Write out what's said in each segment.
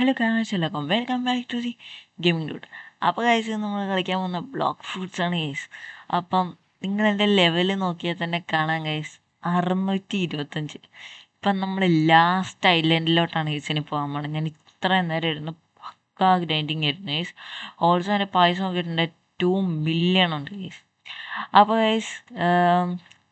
Hello കാശലക്കം welcome back to the gaming ഡൂട്ട്. അപ്പോൾ ഗൈസ് നമ്മൾ കളിക്കാൻ പോകുന്ന ബ്ലോക്ക് ഫ്രൂട്ട്സ് ആണ് ഗൈസ്. അപ്പം നിങ്ങൾ എൻ്റെ ലെവൽ നോക്കിയാൽ തന്നെ കാണാം ഗൈസ്, 625. ഇപ്പം നമ്മൾ ലാസ്റ്റ് ഐലൻഡിലോട്ടാണ് ഗൈസിന് പോകാൻ പോകുന്നത്. ഞാൻ ഇത്രയും നേരം ഇരുന്ന് പക്കാ ഗ്രൈൻഡിങ് ആയിരുന്നു ഗൈസ്. ഓൾസോ എൻ്റെ പൈസ നോക്കിയിട്ടുണ്ട് 2 മില്യൺ ഉണ്ട് ഗൈസ്. അപ്പോൾ ഗൈസ്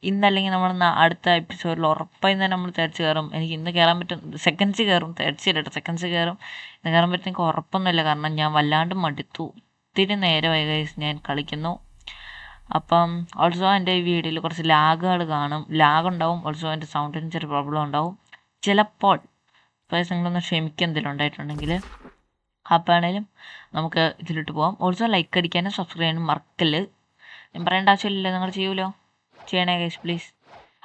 ഇന്നല്ലെങ്കിൽ നമ്മൾ അടുത്ത എപ്പിസോഡിൽ ഉറപ്പായും തന്നെ നമ്മൾ തേർഡ്സ് കയറും. എനിക്ക് ഇന്ന് കയറാൻ പറ്റും, സെക്കൻഡ്സ് കയറും, തേർഡ്സ് ഇല്ലട്ടോ, സെക്കൻഡ്സ് കയറും. ഇന്ന് കയറാൻ പറ്റും എനിക്ക് ഉറപ്പൊന്നുമില്ല, കാരണം ഞാൻ വല്ലാണ്ട് മടുത്തു. ഒത്തിരി നേരമായി ഗൈസ് ഞാൻ കളിക്കുന്നു. അപ്പം ഓൾസോ എൻ്റെ ഈ വീഡിയോയിൽ കുറച്ച് ലാഗുകൾ കാണും, ലാഗ് ഉണ്ടാവും. ഓൾസോ എൻ്റെ സൗണ്ടിന് ചെറിയ പ്രോബ്ലം ഉണ്ടാവും ചിലപ്പോൾ. ഗൈസ് നിങ്ങളൊന്ന് ക്ഷമിക്കുക എന്തെങ്കിലും ഉണ്ടായിട്ടുണ്ടെങ്കിൽ. അപ്പോൾ ആണെങ്കിലും നമുക്ക് ഇതിലിട്ട് പോകാം. ഓൾസോ ലൈക്ക് അടിക്കാനും സബ്സ്ക്രൈബ് ചെയ്യാനും മറക്കല്ല്. ഞാൻ പറയേണ്ട ആവശ്യമില്ലല്ലോ, നിങ്ങൾ ചെയ്യൂലോ, ചെയ്യണേ ഗൈസ് പ്ലീസ്.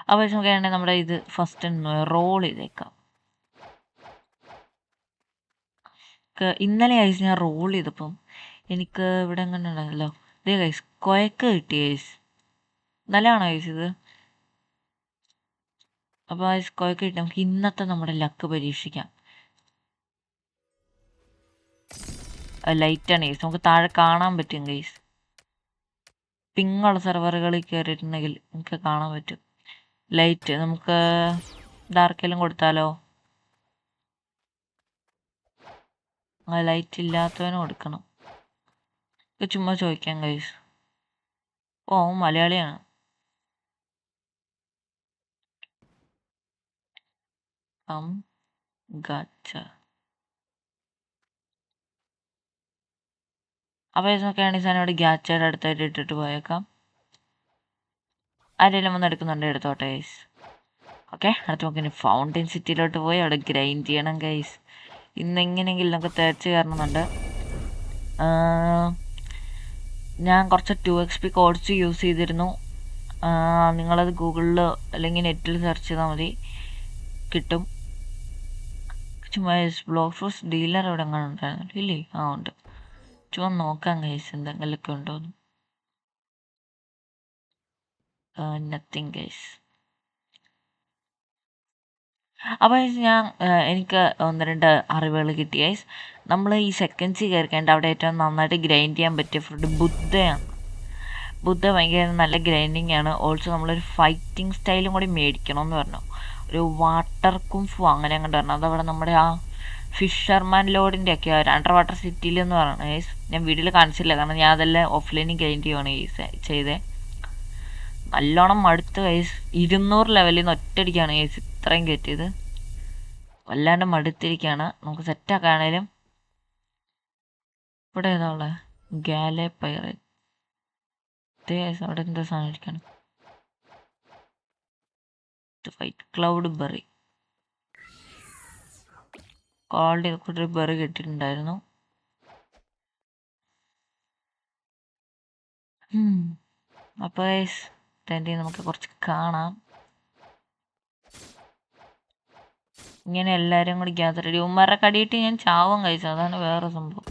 അപ്പോൾ നമുക്കാണെങ്കിൽ നമ്മുടെ ഇത് ഫസ്റ്റ് റോൾ ചെയ്തേക്കാം. ഇന്നലെ ഗൈസ് ഞാൻ റോൾ ചെയ്തപ്പം എനിക്ക് ഇവിടെ എങ്ങനെ ഉണ്ടല്ലോ, ഇതേ ഗൈസ് കൊയക്ക് കിട്ടി ഗൈസ്. നല്ലതാണോ ഗൈസ് ഇത്? അപ്പോൾ ഗൈസ് കൊയക്ക് കിട്ടി. നമുക്ക് ഇന്നത്തെ നമ്മുടെ ലക്ക് പരീക്ഷിക്കാം. ലൈറ്റാണ് ഗൈസ്, നമുക്ക് താഴെ കാണാൻ പറ്റും ഗൈസ്. പിങ്ങുള്ള സെർവറുകളിൽ കയറിയിട്ടുണ്ടെങ്കിൽ നമുക്ക് കാണാൻ പറ്റും ലൈറ്റ്. നമുക്ക് ഡാർക്കെല്ലാം കൊടുത്താലോ? ലൈറ്റ് ഇല്ലാത്തവനും കൊടുക്കണം. ചുമ്മാ ചോദിക്കാം ഗൈസ്. ഓ മലയാളിയാണ്. ഗാച്ച. അപ്പോൾ നോക്കുകയാണെങ്കിൽ സാധനം ഇവിടെ ഗ്യാച്ചയുടെ അടുത്തായിട്ട് ഇട്ടിട്ട് പോയേക്കാം. ആരെങ്കിലും വന്ന് എടുക്കുന്നുണ്ട്, എടുത്തോട്ടെ ഗൈസ്. ഓക്കെ, അടുത്ത് നമുക്ക് ഇനി ഫൗണ്ടൈൻ സിറ്റിയിലോട്ട് പോയി അവിടെ ഗ്രൈൻഡ് ചെയ്യണം ഗൈസ്. ഇന്നെങ്ങനെയെങ്കിലും നമുക്ക് തേച്ച് കയറണമെന്നുണ്ട്. ഞാൻ കുറച്ച് 2XP കോഡ്സ് യൂസ് ചെയ്തിരുന്നു. നിങ്ങളത് ഗൂഗിളിൽ അല്ലെങ്കിൽ നെറ്റിൽ സെർച്ച് ചെയ്താൽ മതി, കിട്ടും. ചുമ്മാ ബ്ലോക്ക് ഫ്രൂട്ട്സ് ഡീലർ ഇവിടെ എങ്ങനെ ഉണ്ടായിരുന്നു ഇല്ലേ? ഉണ്ട്. ചുമ്മാ നോക്കാം ഗൈസ് എന്തെങ്കിലുമൊക്കെ ഉണ്ടോന്ന്. Nothing guys. അപ്പോൾ ഞാൻ എനിക്ക് 1-2 അറിവുകൾ കിട്ടി ഗൈസ്. നമ്മൾ ഈ സെക്കൻഡ്സ് കയറിക്കേണ്ട അവിടെ ഏറ്റവും നന്നായിട്ട് ഗ്രൈൻഡ് ചെയ്യാൻ പറ്റിയ ഫുഡ് ബുദ്ധയാണ്. ബുദ്ധ ഭയങ്കര നല്ല ഗ്രൈൻഡിങ് ആണ്. ഓൾസോ നമ്മളൊരു ഫൈറ്റിംഗ് സ്റ്റൈലും കൂടി മേടിക്കണമെന്ന് പറഞ്ഞു. ഒരു വാട്ടർ കുംഫു അങ്ങനെ അങ്ങോട്ട് പറഞ്ഞു. അതവിടെ നമ്മുടെ ആ ഫിഷർമാൻ ലോഡിൻ്റെ ഒക്കെ അണ്ടർ വാട്ടർ സിറ്റിയിൽ എന്ന് പറയുന്നത് ഗൈസ്. ഞാൻ വീഡിയോയിൽ കാണിച്ചില്ല, കാരണം ഞാൻ അതെല്ലാം ഓഫ്ലൈനിൽ ഗ്രൈൻഡ് ചെയ്യുവാണ് ഗൈസ് ചെയ്തേ. നല്ലോണം മടുത്ത് ഗൈസ്. 200 ലെവലിൽ നിന്ന് ഒറ്റയടിക്കാണ് ഗൈസ് ഇത്രയും കയറ്റിയത്. വല്ലാണ്ട് മടുത്തിരിക്കുകയാണ്. നമുക്ക് സെറ്റാക്കാണേലും. ഇവിടെ ഏതാ ഉള്ളത്? ഗാലെ പൈറേറ്റ്. അവിടെ എന്താ സാധനം ഇരിക്കണം? Fight cloud berry. കോൾഡ് ഒരു ബെറി കിട്ടിയിട്ടുണ്ടായിരുന്നു. അപ്പോൾ ഗൈസ് ഇതിൻ്റെ നമുക്ക് കുറച്ച് കാണാം. ഇങ്ങനെ എല്ലാവരും കൂടി ഗ്യാദർ ചെയ്യും. ഉമ്മാരെ കടിയിട്ട് ഞാൻ ചാവും കഴിച്ചു, അതാണ് വേറെ സംഭവം.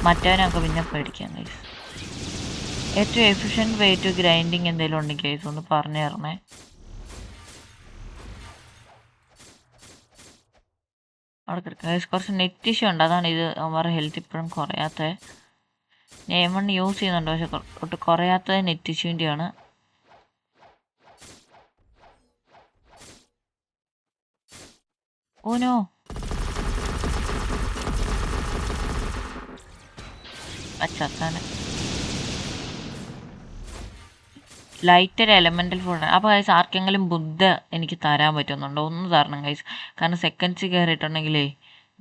മറ്റവനൊക്കെ പിന്നെ പേടിക്കാം കഴിച്ചു. ഏറ്റവും എഫിഷ്യൻറ്റ് വേ ടു ഗ്രൈൻഡിങ് എന്തെങ്കിലും ഉണ്ടെങ്കിൽ കഴിച്ചു ഒന്ന് പറഞ്ഞു തരണേ. അവിടെ കിടക്കാം. കുറച്ച് നെറ്റ് ഇഷ്യൂ ഉണ്ട്, അതാണ് ഇത് അവന്മാരുടെ ഹെൽത്ത് ഇപ്പോഴും കുറയാത്തത്. ഞാൻ M1 യൂസ് ചെയ്യുന്നുണ്ട്, പക്ഷെ ഒട്ട് കുറയാത്തത് നെറ്റ് ഇഷ്യൂൻ്റെയാണ്. ഓനോ അച്ചാത്താന ലൈറ്റ് ഒരു എലമെൻ്റൽ ഫുഡാണ്. അപ്പോൾ ഗൈസ് ആർക്കെങ്കിലും ബുദ്ധ എനിക്ക് തരാൻ പറ്റുന്നുണ്ടോ? ഒന്ന് തരണം ഗൈസ്, കാരണം സെക്കൻഡ്സ് കയറിയിട്ടുണ്ടെങ്കിലേ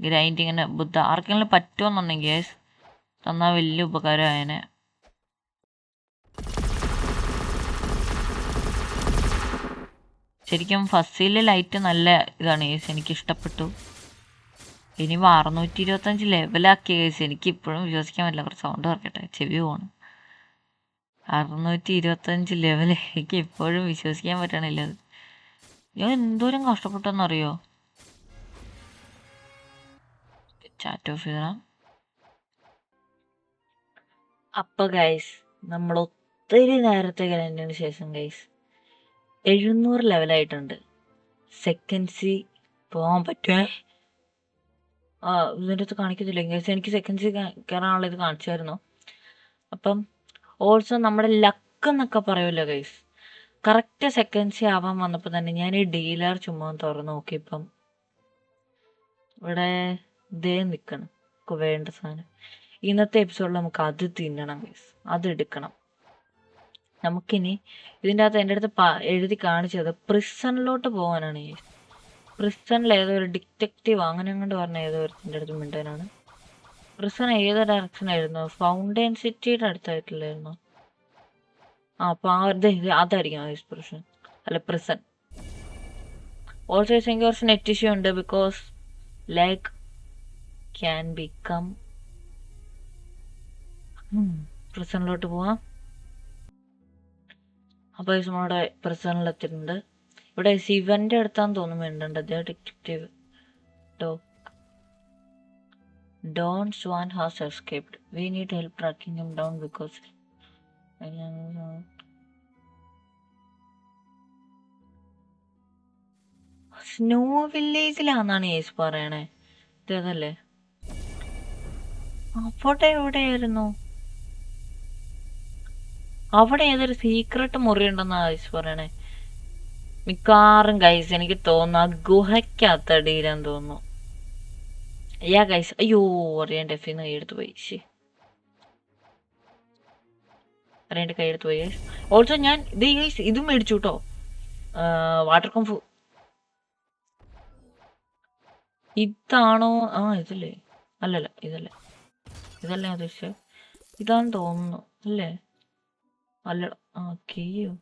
ഗ്രൈൻഡിങ്ങിന് ബുദ്ധ ആർക്കെങ്കിലും പറ്റുമെന്നുണ്ടെങ്കിൽ ഗൈസ് തന്നാൽ വലിയ ഉപകാരമായേനെ. ശരിക്കും ഫസ്റ്റിലെ ലൈറ്റ് നല്ല ഇതാണ് ഗൈസ്, എനിക്കിഷ്ടപ്പെട്ടു. ഇനി 625 ലെവലാക്കിയ ഗൈസ് എനിക്ക് ഇപ്പോഴും വിശ്വസിക്കാൻ പറ്റില്ല. കുറച്ച് സൗണ്ട് കുറക്കട്ടെ, ചെവി പോണ്. 625 ലെവൽ എനിക്ക് ഇപ്പോഴും വിശ്വസിക്കാൻ പറ്റണില്ല. അത് ഞാൻ എന്തോരം കഷ്ടപ്പെട്ടെന്നറിയോ? ചാറ്റ് ഓഫ് ചെയ്താ. അപ്പോൾ ഗൈസ് നമ്മൾ ഒത്തിരി നേരത്തെ കഴിഞ്ഞതിന് ശേഷം ഗൈസ് 700 ലെവലായിട്ടുണ്ട്. സെക്കൻഡ്സ് പോകാൻ പറ്റുമേ? ഇതിൻ്റെ അടുത്ത് കാണിക്കത്തില്ല ഗൈസ്. എനിക്ക് സെക്കൻഡ്സ് കയറാനുള്ള ഇത് കാണിച്ചായിരുന്നു. അപ്പം ഓൾസോ നമ്മുടെ ലക്ക് എന്നൊക്കെ പറയുമല്ലോ ഗൈസ്, കറക്റ്റ് സെക്കൻഡ്സ് ആവാൻ വന്നപ്പോൾ തന്നെ ഞാൻ ഈ ഡീലർ ചുമ്മാ തുറന്ന് നോക്കിയപ്പം ഇവിടെ ദേ നിൽക്കണം വേണ്ട സാധനം. ഇന്നത്തെ എപ്പിസോഡിൽ നമുക്ക് അത് തിന്നണം ഗൈസ്, അത് എടുക്കണം. നമുക്കിനി ഇതിൻ്റെ അകത്ത് എൻ്റെ അടുത്ത് എഴുതി കാണിച്ചത് പ്രിസണിലോട്ട് പോകാനാണ് ഗൈസ്. പ്രിസണിൽ ഏതോ ഒരു ഡിറ്റക്റ്റീവ് അങ്ങനെ അങ്ങോട്ട് പറഞ്ഞ ഏതോ ഒരുത്തിൻ്റെ അടുത്ത് മിണ്ടാനാണ്. പ്രിസൺ ഏതോ ഡയറക്ഷനായിരുന്നു? ഫൗണ്ടൈൻ സിറ്റിയുടെ അടുത്തായിട്ടില്ലായിരുന്നു? അപ്പോൾ അതായിരിക്കും ഗൈസ് പ്രിസൺ, അല്ല പ്രിസൺ. ഓൾസോ എനിക്ക് കുറച്ച് നെറ്റ് ഇഷ്യൂ ഉണ്ട്, ബിക്കോസ് ലൈക്ക് ക്യാൻ ബിക്കം. പ്രിസണിലോട്ട് പോവാം. അപ്പോൾ നമ്മുടെ പ്രിസണിലെത്തിയിട്ടുണ്ട്. ഇവിടെ ശിവന്റെ അടുത്താന്ന് തോന്നുന്നു വേണ്ടത് detective. Don Swan has escaped. We need help tracking him down because snow വില്ലേജിലാന്നാണ് യേസ് പറയണേ. ഇതല്ലേ അപ്പോട്ടെ എവിടെയായിരുന്നു? അവിടെ ഏതൊരു സീക്രട്ട് മുറി ഉണ്ടെന്നാ യേസ് പറയണേ. മിക്കവാറും ഗൈസ് എനിക്ക് തോന്നുന്നു ആ ഗുഹയ്ക്കകത്തടിയിലാന്ന് തോന്നുന്നു. യാ ഗൈസ്. അയ്യോ അറിയാൻ ഡെഫിന്ന് കൈയെടുത്ത് പോയി. അറിയാണ്ട് കൈയെടുത്ത് പോയി. ഓൾസോ ഞാൻ ഇത് ഗൈസ് ഇതും മേടിച്ചു കേട്ടോ, വാട്ടർ കോംഫു. ഇതാണോ? ഇതല്ലേ? അല്ലല്ല ഇതല്ലേ, ഇതല്ലേ ഞാൻ ഉദ്ദേശിച്ചത്. ഇതാന്ന് തോന്നുന്നു അല്ലേ? അല്ല കീയോ?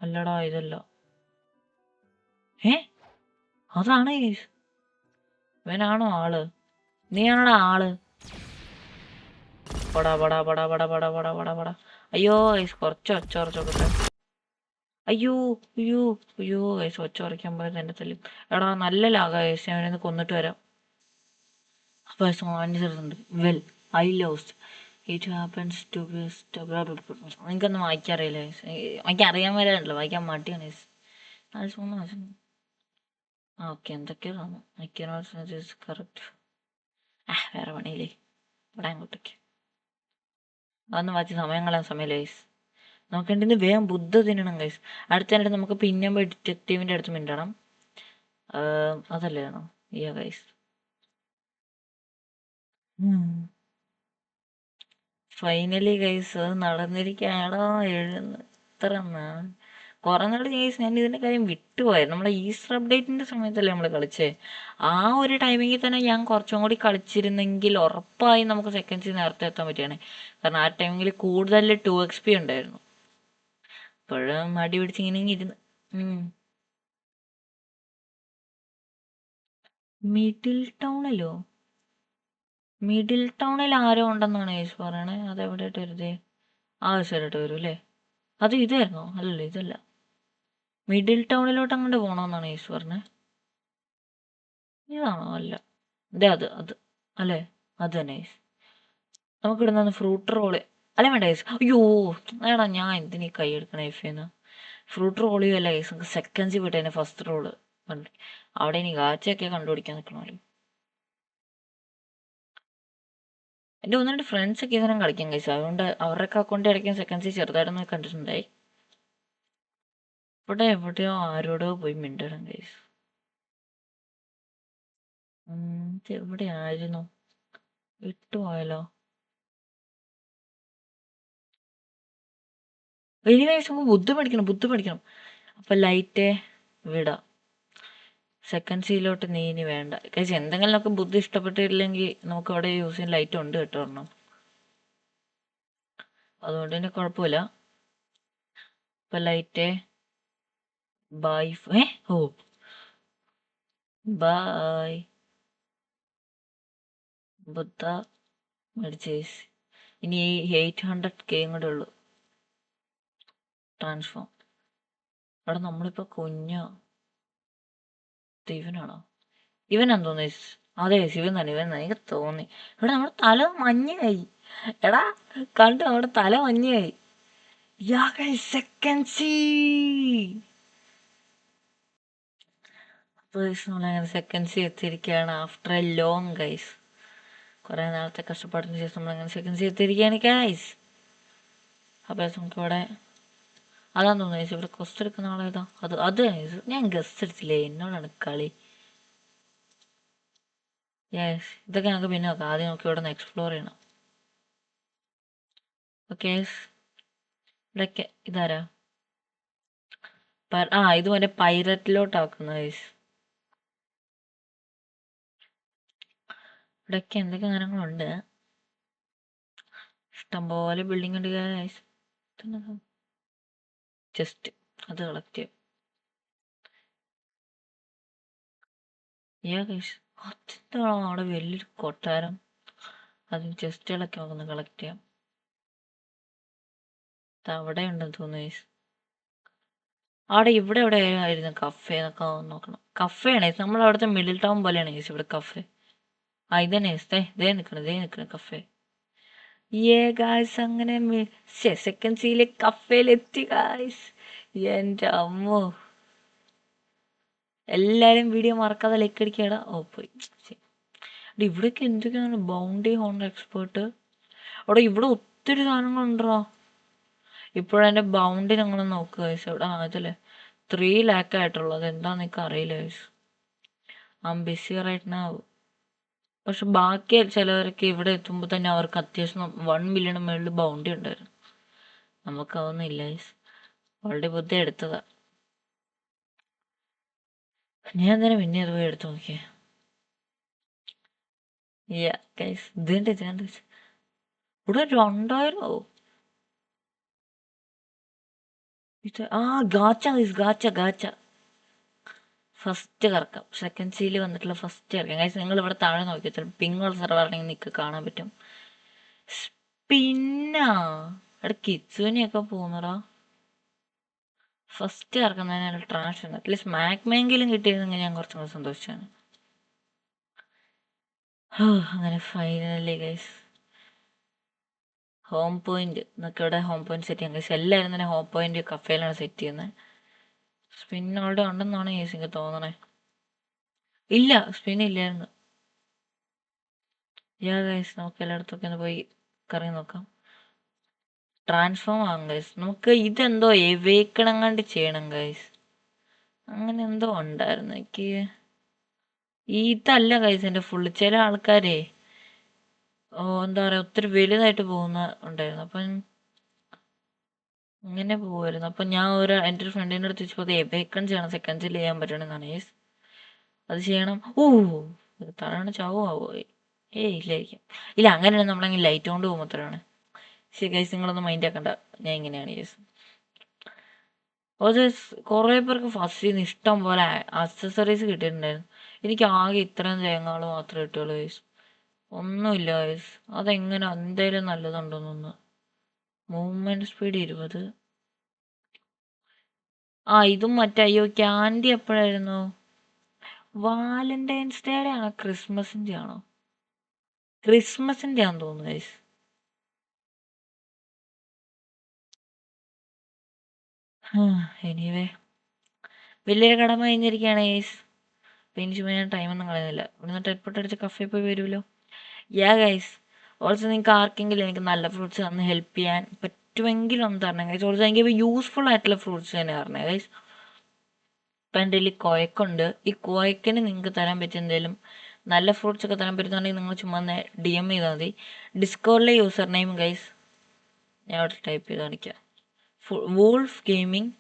അല്ലടാ ഇതല്ല. അതാണ് ഗൈസ്. ഇവനാണോ ആള്? നീയാണോടാ ആള്? പടാ പടാ പടാ പടാ പടാ പടാ പടാ പടാ. അയ്യോ ഗൈസ് കുറച്ച് ഒച്ചോർച്ചോട്ടെ. അയ്യോ അയ്യോ അയ്യോ ഗൈസ് ഒച്ച ഉറയ്ക്കാൻ പോയത് എന്നെ തല്ലി. എടാ നല്ല ലാഗ ഗൈസ്, ഞാൻ അവനെ കൊന്നിട്ട് വരാം. അപ്പോൾ കാണിച്ചിട്ടുണ്ട്. Well I lost it happens to be. എനിക്കൊന്നും വായിക്കാറിയില്ല ഗൈസ്. വായിക്കാൻ അറിയാൻ വരാനല്ലോ, വായിക്കാൻ മടിയാണ് ഗൈസ്. ഓക്കെ എന്തൊക്കെയാണ് ഐ കനോട്ട് കറക്റ്റ്. വേറെ പണിയില്ലേ ഇവിടെ അങ്ങോട്ടേക്ക്. അതൊന്നും വായിച്ച് സമയം കളയാൻ സമയമില്ല ഗൈസ്. നമുക്ക് ഉണ്ടെങ്കിൽ വേഗം ബുദ്ധ തിന്നണം ഗൈസ്. അടുത്തതിനായിട്ട് നമുക്ക് പിന്നെ പോയി ഡിറ്റക്റ്റീവിൻ്റെ അടുത്ത് മിണ്ടണം. അതല്ലേണോ? Yeah guys. ഫൈനലി ഗൈസ് നടന്നിരിക്കുകയാണോ? എത്ര കുറെ നാൾ ഗൈസ് ഞാൻ ഇതിൻ്റെ കാര്യം വിട്ടുപോയത്. നമ്മുടെ ഈസ്റ്റർ അപ്ഡേറ്റിൻ്റെ സമയത്തല്ലേ നമ്മൾ കളിച്ചേ. ആ ഒരു ടൈമിങ്ങിൽ തന്നെ ഞാൻ കുറച്ചും കൂടി കളിച്ചിരുന്നെങ്കിൽ ഉറപ്പായും നമുക്ക് സെക്കൻഡ്സിൽ നേരത്തെ എത്താൻ പറ്റിയാണ്. കാരണം ആ ടൈമിൽ കൂടുതൽ 2 XP ഉണ്ടായിരുന്നു. ഇപ്പോഴും മടി പിടിച്ചിങ്ങനെ ഇരുന്ന്. മിഡിൽ ടൗണിലോ? മിഡിൽ ടൗണിൽ ആരോ ഉണ്ടെന്നാണ് യേശു പറയണേ. അതെവിടെയായിട്ട് വരുതേ? ശരിയായിട്ട് വരും അല്ലേ? അത് ഇതായിരുന്നോ? അല്ലല്ലോ ഇതല്ല. മിഡിൽ ടൗണിലോട്ട് അങ്ങോട്ട് പോകണമെന്നാണ് യേശു പറഞ്ഞത്. ഇതാണോ? അല്ല അത് അല്ലേ? അത് തന്നെ യേശു. നമുക്ക് ഇടുന്ന ഫ്രൂട്ട് റോള് അല്ല വേണ്ട യേശു. അയ്യോ ഏടാ ഞാൻ എന്തിനീ കൈ എടുക്കണേ എഫിന്ന്. ഫ്രൂട്ട് റോൾ അല്ല യേശു. നമുക്ക് സെക്കൻഡ്സ് വിട്ടേനെ ഫസ്റ്റ് റോള്. അവിടെ ഇനി ഗാച്ചയൊക്കെ കണ്ടുപിടിക്കാൻ നിൽക്കണമല്ലോ. എൻ്റെ 1-2 ഫ്രണ്ട്സ് ഒക്കെ ഇതിനും കളിക്കാൻ കഴിച്ചു. അതുകൊണ്ട് അവരുടെയൊക്കെ അക്കൗണ്ട് ഇടയ്ക്കും സെക്കൻഡ്സ് ചെറുതായിട്ടൊന്ന് കണ്ടിട്ടുണ്ടായി. ഇവിടെ എവിടെയോ ആരോടോ പോയി മിണ്ടണം കഴിച്ചു. എവിടെ ആയിരുന്നു? വിട്ടുപോയാലോ? ഇനി നമുക്ക് ബുദ്ധി പഠിക്കണം. അപ്പൊ ലൈറ്റ് വിടാം. സെക്കൻഡ് സീലോട്ട് നീ ഇനി വേണ്ട കഴിച്ച്. എന്തെങ്കിലുമൊക്കെ ബുദ്ധി ഇഷ്ടപ്പെട്ടില്ലെങ്കിൽ നമുക്ക് അവിടെ യൂസ് ചെയ്യാൻ ലൈറ്റ് ഉണ്ട് കേട്ടോ ഒരെണ്ണം. അതുകൊണ്ട് തന്നെ കുഴപ്പമില്ല. ഇപ്പൊ ലൈറ്റ് ബൈ. ബൈ ബുദ്ധ മേടിച്ചേസ്. ഇനി 800K കൂടെ ഉള്ളു ട്രാൻസ്ഫോം. അവിടെ നമ്മളിപ്പോ ഇവനാണോ? ഇവനാന്ന് തോന്നി. അതെ ഇവൻ തന്നെ എനിക്ക് തോന്നി. ഇവിടെ നമ്മുടെ തല മഞ്ഞയായി. എടാ കണ്ടു നമ്മുടെ തല മഞ്ഞയായി. സെക്കൻഡ് സീ നമ്മളങ്ങനെ സെക്കൻഡ്സ് എത്തിയിരിക്കുകയാണ് ആഫ്റ്റർ എ ലോങ് ഗൈസ്. കുറേ നാളത്തെ കഷ്ടപ്പാടിന് ശേഷം നമ്മളങ്ങനെ സെക്കൻഡ്സ് എത്തിയിരിക്കുകയാണ് ഗൈസ്. അപ്പോൾ നമുക്കിവിടെ അതാന്ന് തോന്നുന്നു ഗൈസ്, ഇവിടെ ക്വസ്റ്റ് എടുക്കുന്ന ആളേതാ? അത് ഞാൻ ഗസ്റ്റ് എടുത്തില്ലേ, എന്നോടാണ് കളി. യെസ്, ഇതൊക്കെ നമുക്ക് പിന്നെ നോക്കാം. ആദ്യം നമുക്ക് ഇവിടെ നിന്ന് എക്സ്പ്ലോർ ചെയ്യണം. ഓക്കെ, ഇവിടെയൊക്കെ ഇതാരാ? ഇത് മറ്റേ പൈററ്റിലോട്ടാക്കുന്നത് ഗൈസ്. ഇവിടെയൊക്കെ എന്തൊക്കെ കാര്യങ്ങളുണ്ട്, ഇഷ്ടംപോലെ ബിൽഡിംഗ് ഉണ്ട് ഗൈസ്. ജസ്റ്റ് അത് കളക്ട് ചെയ്യാം. ഗൈസ്, അതെന്താണോ അവിടെ വലിയൊരു കൊട്ടാരം, അതിന് ചെസ്റ്റുകളൊക്കെ നമുക്കൊന്ന് കളക്ട് ചെയ്യാം. അവിടെ ഉണ്ടെന്ന് തോന്നുന്നു ഗൈസ്. അവിടെ ഇവിടെ ആയിരുന്നു കഫേ എന്നൊക്കെ നോക്കണം. കഫേ ആണ് നമ്മൾ അവിടുത്തെ മിഡിൽ ടൗൺ പോലെയാണ് ഗൈസ് ഇവിടെ കഫേ. ഇതന്നെ ദേ നിൽക്കണം കഫേ. ഗായ്സ്, അങ്ങനെ സെക്കൻഡ് സീലെ കഫേയിലെത്തി ഗായ്സ്. എൻ്റെ അമ്മോ, എല്ലാരും വീഡിയോ മറക്കാതെ ലൈക്ക് അടിക്കടാ. പോയി ഇവിടെയൊക്കെ എന്തൊക്കെയാണ് ബൗണ്ടി ഹോണ്ടർ എക്സ്പേർട്ട്. അവിടെ ഇവിടെ ഒത്തിരി സാധനങ്ങളുണ്ടോ. ഇപ്പോഴതിൻ്റെ ബൗണ്ടി ഞങ്ങൾ നോക്കുക ഗൈസ്. ഇവിടെ അതല്ലേ 3 lakh ആയിട്ടുള്ളത്, എന്താന്ന് എനിക്ക് അറിയില്ല ഗൈസ്. BC right now. പക്ഷെ ബാക്കി ചിലവരൊക്കെ ഇവിടെ എത്തുമ്പോൾ തന്നെ അവർക്ക് അത്യാവശ്യം 1 million മേളിൽ ബൗണ്ടി ഉണ്ടായിരുന്നു. നമുക്കതൊന്നും ഇല്ല ഗൈസ്, വളരെ ബുദ്ധി എടുത്തതാ. ഞാൻ തന്നെ പിന്നെ അത് പോയി എടുത്ത് നോക്കിയേ. ഗൈസ് ഇതിൻ്റെ ഇവിടെ 2000 ഇത്. ഗാച്ച ഫസ്റ്റ് കറക്കാം. സെക്കൻഡ് സീല് വന്നിട്ടുള്ള ഫസ്റ്റ് കറക്കാം ഗൈസ്. നിങ്ങൾ ഇവിടെ താഴെ നോക്കിയാൽ ചിലപ്പോൾ പിങ്ങുള്ള സെർവറാണെങ്കിൽ നിങ്ങൾക്ക് കാണാൻ പറ്റും. സ്പിന്നാ ഇവിടെ കിറ്റ്സുവിനെയൊക്കെ പോകുന്നടാ. ഫസ്റ്റ് ഇറക്കുന്നതിനാണ് ട്രാൻസ്ഫർ. അറ്റ്ലീസ്റ്റ് മാക്മെങ്കിലും കിട്ടിയിരുന്നെങ്കിൽ ഞാൻ കുറച്ചും കൂടി സന്തോഷിച്ചാണ്. അങ്ങനെ ഫൈനലി ഗൈസ് ഹോം പോയിന്റ് എന്നൊക്കെ ഇവിടെ ഹോം പോയിന്റ് സെറ്റ് ചെയ്യാം ഗൈസ്. എല്ലാവരും തന്നെ ഹോം പോയിന്റ് കഫേയിലാണ് സെറ്റ് ചെയ്യുന്നത്. സ്പിൻ അവിടെ ഉണ്ടെന്നാണ് ഗൈസ് എനിക്ക് തോന്നണേ. ഇല്ല, സ്പിൻ ഇല്ലായിരുന്നു. ഗൈസ് നമുക്ക് എല്ലായിടത്തൊക്കെ ഒന്ന് പോയി കറങ്ങി നോക്കാം. ട്രാൻസ്ഫോം ആകും ഗൈസ്. നമുക്ക് ഇതെന്തോ എവേക്കണം കണ്ട് ചെയ്യണം ഗൈസ്. അങ്ങനെ എന്തോ ഉണ്ടായിരുന്നു എനിക്ക്. ഇതല്ല ഗൈസ് എൻ്റെ ഫുള്ള്. ചില ആൾക്കാരെ എന്താ പറയുക ഒത്തിരി വലുതായിട്ട് പോകുന്ന ഉണ്ടായിരുന്നു. അപ്പം ഇങ്ങനെ പോകുമായിരുന്നു. അപ്പം ഞാൻ എൻ്റെ ഒരു ഫ്രണ്ടിൻ്റെ അടുത്ത് ചോദിച്ചപ്പോൾ എവേക്കൺ ചെയ്യണം, സെക്കൻഡ്സിൽ ചെയ്യാൻ പറ്റണമെന്നാണ് ഗൈസ്. അത് ചെയ്യണം. തലയാണ് ചാവുമാവോ? ഇല്ലായിരിക്കും. ഇല്ല, അങ്ങനെയാണ് നമ്മളങ്ങനെ ലൈറ്റ് കൊണ്ട് പോകുമ്പോൾ അത്രയാണ്. ശരി ഗൈസ്, നിങ്ങളൊന്നും മൈൻഡ് ആക്കണ്ട, ഞാൻ ഇങ്ങനെയാണ് ഗൈസ്. കുറേ പേർക്ക് ഫസ്റ്റ് ചെയ്യുന്ന ഇഷ്ടം പോലെ അക്സസറീസ് കിട്ടിയിട്ടുണ്ടായിരുന്നു. എനിക്ക് ആകെ ഇത്രയും തേങ്ങകൾ മാത്രമേ കിട്ടുള്ളൂ ഗൈസ്. ഒന്നുമില്ല ഗൈസ്. അതെങ്ങനെ എന്തായാലും നല്ലതുണ്ടോന്നൊന്ന്. Movement speed 20. ഇതും ക്യാൻഡി എപ്പോഴായിരുന്നു? വാലന്റൈൻസ് ഡേയുടെ ആണോ ക്രിസ്മസിന്റെ ആണോ? ക്രിസ്മസിന്റെ ആണെന്ന് തോന്നുന്നു ഗൈസ്. എനിവേ വലിയൊരു കടമ കഴിഞ്ഞിരിക്കുകയാണ് ഗൈസ്. പിന്നെ ഞാൻ ടൈമൊന്നും കളയുന്നില്ല. ഇവിടുന്ന് ടെലിപ്പോർട്ട് അടിച്ച് കഫേ പോയി വരുമല്ലോ. ഗൈസ്, ഓൾസോ നിങ്ങൾക്ക് ആർക്കെങ്കിലും എനിക്ക് നല്ല ഫ്രൂട്ട്സ് തന്ന് ഹെൽപ്പ് ചെയ്യാൻ പറ്റുമെങ്കിലും ഒന്ന് തരണം ഗൈസ്. ഓൾസോ എനിക്ക് യൂസ്ഫുൾ ആയിട്ടുള്ള ഫ്രൂട്ട്സ് തന്നെ തരണേ ഗൈസ്. ഇപ്പം എൻ്റെ കയ്യിൽ കോയക്കുണ്ട്. ഈ കോയക്കിന് നിങ്ങൾക്ക് തരാൻ പറ്റിയ എന്തെങ്കിലും നല്ല ഫ്രൂട്ട്സ് ഒക്കെ തരാൻ പറ്റുന്നുണ്ടെങ്കിൽ നിങ്ങൾ ചുമ്മാ DM ചെയ്താൽ മതി. ഡിസ്കോഡിലെ യൂസർ നെയിം ഗൈസ് ഞാൻ അവിടെ ടൈപ്പ് ചെയ്ത് കാണിക്കാം. വൂൾഫ് ഗെയിമിംഗ്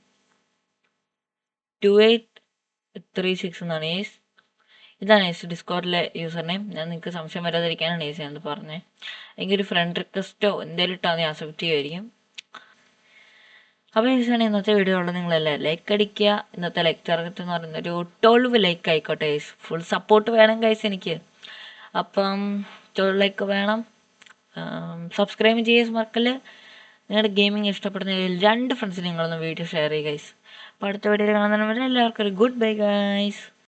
2836 എന്നാണ് ഗൈസ്. ഇതാണ് ഗൈസ് ഡിസ്കോഡിലെ യൂസർ നെയിം. ഞാൻ നിങ്ങൾക്ക് സംശയം വരാതിരിക്കാനാണ് ഗൈസ് ഞാനത് പറഞ്ഞത്. എനിക്കൊരു ഫ്രണ്ട് റിക്വസ്റ്റോ എന്തെങ്കിലും ഇട്ടാൽ ഞാൻ അക്സെപ്റ്റ് ചെയ്യുമായിരിക്കും. അപ്പോൾ ഗൈസാണ് ഇന്നത്തെ വീഡിയോ ഉള്ളത്. നിങ്ങളെല്ലാം ലൈക്ക് അടിക്കുക. ഇന്നത്തെ ലൈക്ക് ടാർഗറ്റ് എന്ന് പറയുന്നത് ഒരു 12 ലൈക്ക് ആയിക്കോട്ടെ ഗൈസ്. ഫുൾ സപ്പോർട്ട് വേണം ഗൈസ് എനിക്ക്. അപ്പം 12 ലൈക്ക് വേണം. സബ്സ്ക്രൈബ് ചെയ്യാൻ മറക്കല്ല്. നിങ്ങളുടെ ഗെയിമിംഗ് ഇഷ്ടപ്പെടുന്ന 2 ഫ്രണ്ട്സിന് നിങ്ങളൊന്ന് വീഡിയോ ഷെയർ ചെയ്യുക ഗൈസ്. അപ്പോൾ അടുത്ത വീഡിയോയിൽ കാണുന്നതിന് എല്ലാവർക്കും ഒരു ഗുഡ് ബൈ ഗൈസ്.